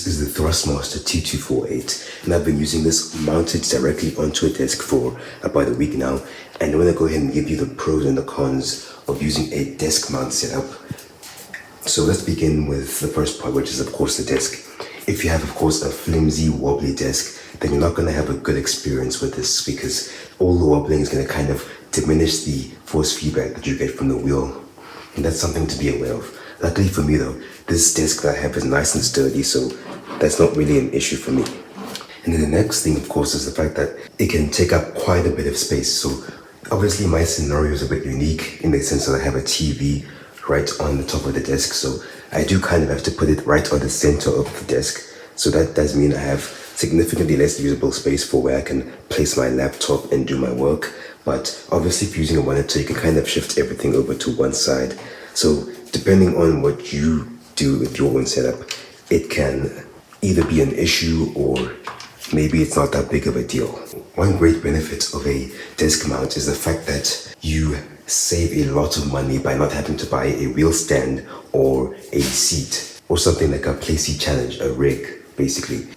This is the Thrustmaster T248, and I've been using this mounted directly onto a desk for about a week now. And I'm going to go ahead and give you the pros and the cons of using a desk mount setup. So let's begin with the first part, which is of course the desk. If you have of course a flimsy, wobbly desk, then you're not going to have a good experience with this, because all the wobbling is going to kind of diminish the force feedback that you get from the wheel. And that's something to be aware of. Luckily for me though, this desk that I have is nice and sturdy, so that's not really an issue for me. And then the next thing of course is the fact that it can take up quite a bit of space. So obviously my scenario is a bit unique in the sense that I have a TV right on the top of the desk, so I do kind of have to put it right on the center of the desk. So that does mean I have significantly less usable space for where I can place my laptop and do my work. But obviously if you're using a monitor, you can kind of shift everything over to one side. So depending on what you do with your own setup, it can either be an issue or maybe it's not that big of a deal. One great benefit of a desk mount is the fact that you save a lot of money by not having to buy a wheel stand or a seat or something like a playseat challenge, a rig basically.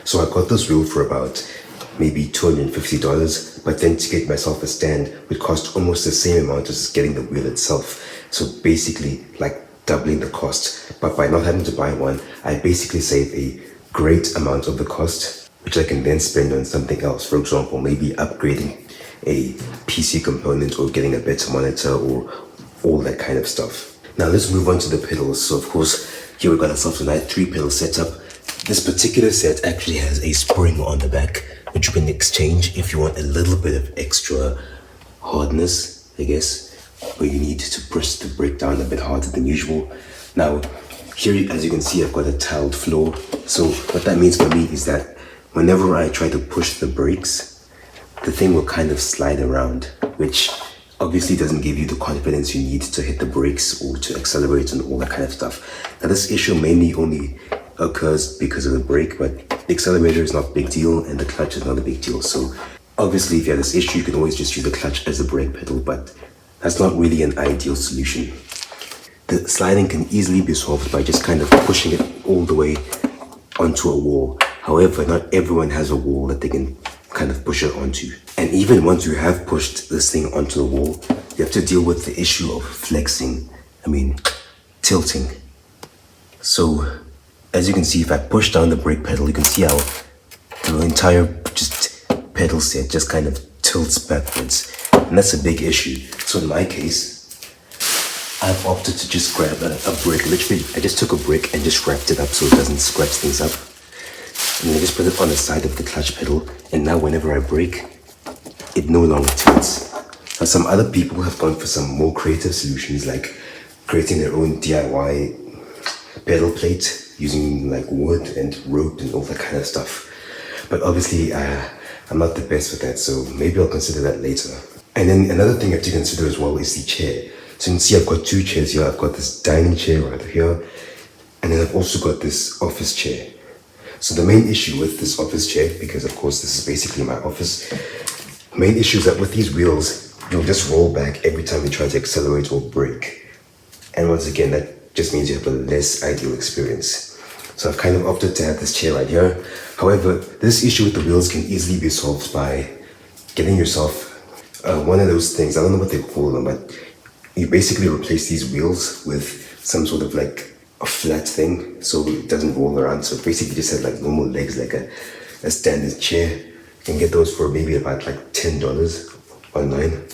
So I got this wheel for about maybe $250, but then to get myself a stand would cost almost the same amount as getting the wheel itself. So basically like doubling the cost. But by not having to buy one, I basically save a great amount of the cost, which I can then spend on something else. For example, maybe upgrading a PC component or getting a better monitor or all that kind of stuff. Now let's move on to the pedals. So of course, here we got ourselves a nice 3-pedal setup. This particular set actually has a spring on the back, which you can exchange if you want a little bit of extra hardness, I guess, where you need to push the brake down a bit harder than usual. Now, here, as you can see, I've got a tiled floor. So what that means for me is that whenever I try to push the brakes, the thing will kind of slide around, which obviously doesn't give you the confidence you need to hit the brakes or to accelerate and all that kind of stuff. Now, this issue mainly only occurs because of the brake, but the accelerator is not a big deal and the clutch is not a big deal. So obviously if you have this issue, you can always just use the clutch as a brake pedal, but that's not really an ideal solution. The sliding can easily be solved by just kind of pushing it all the way onto a wall. However, not everyone has a wall that they can kind of push it onto. And even once you have pushed this thing onto the wall, you have to deal with the issue of flexing, tilting. So as you can see, if I push down the brake pedal, you can see how the entire pedal set just kind of tilts backwards. And that's a big issue. So in my case, I've opted to just grab a brick. Literally, I just took a brick and just wrapped it up so it doesn't scratch things up. And then I just put it on the side of the clutch pedal. And now whenever I brake, it no longer tilts. Now some other people have gone for some more creative solutions, like creating their own DIY pedal plate using like wood and rope and all that kind of stuff. But obviously, I'm not the best with that, so maybe I'll consider that later. And then another thing I have to consider as well is the chair. So you can see I've got 2 chairs here. I've got this dining chair right here, and then I've also got this office chair. So the main issue with this office chair, because of course this is basically my office, main issue is that with these wheels, you'll just roll back every time you try to accelerate or brake. And once again, that just means you have a less ideal experience. So I've kind of opted to have this chair right here. However, this issue with the wheels can easily be solved by getting yourself one of those things. I don't know what they call them, but you basically replace these wheels with some sort of like a flat thing so it doesn't roll around. So basically just have like normal legs, like a standard chair. You can get those for maybe about like $10 online.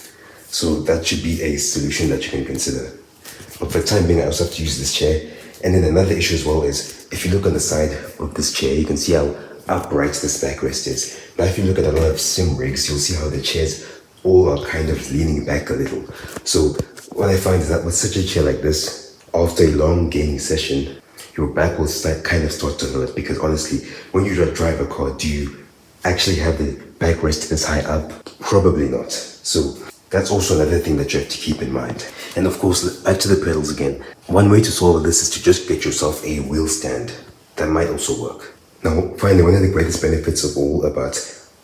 So that should be a solution that you can consider. But for the time being, I also have to use this chair. And then another issue as well is, if you look on the side of this chair, you can see how upright this backrest is. Now, if you look at a lot of sim rigs, you'll see how the chairs all are kind of leaning back a little. So what I find is that with such a chair like this, after a long gaming session, your back will kind of start to hurt, because honestly, when you drive a car, do you actually have the backrest this high up? Probably not. So that's also another thing that you have to keep in mind. And of course, back to the pedals again. One way to solve this is to just get yourself a wheel stand. That might also work. Now, finally, one of the greatest benefits of all about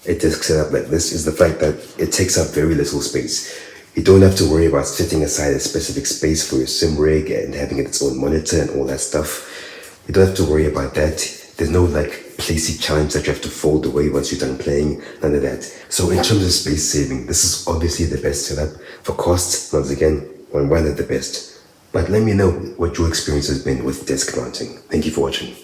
a desk setup like this is the fact that it takes up very little space. You don't have to worry about setting aside a specific space for your sim rig and having its own monitor and all that stuff. You don't have to worry about that. There's no like playseat challenge that you have to fold away once you're done playing, none of that. So in terms of space saving, this is obviously the best setup. For costs, once again, one of the best. But let me know what your experience has been with desk mounting. Thank you for watching.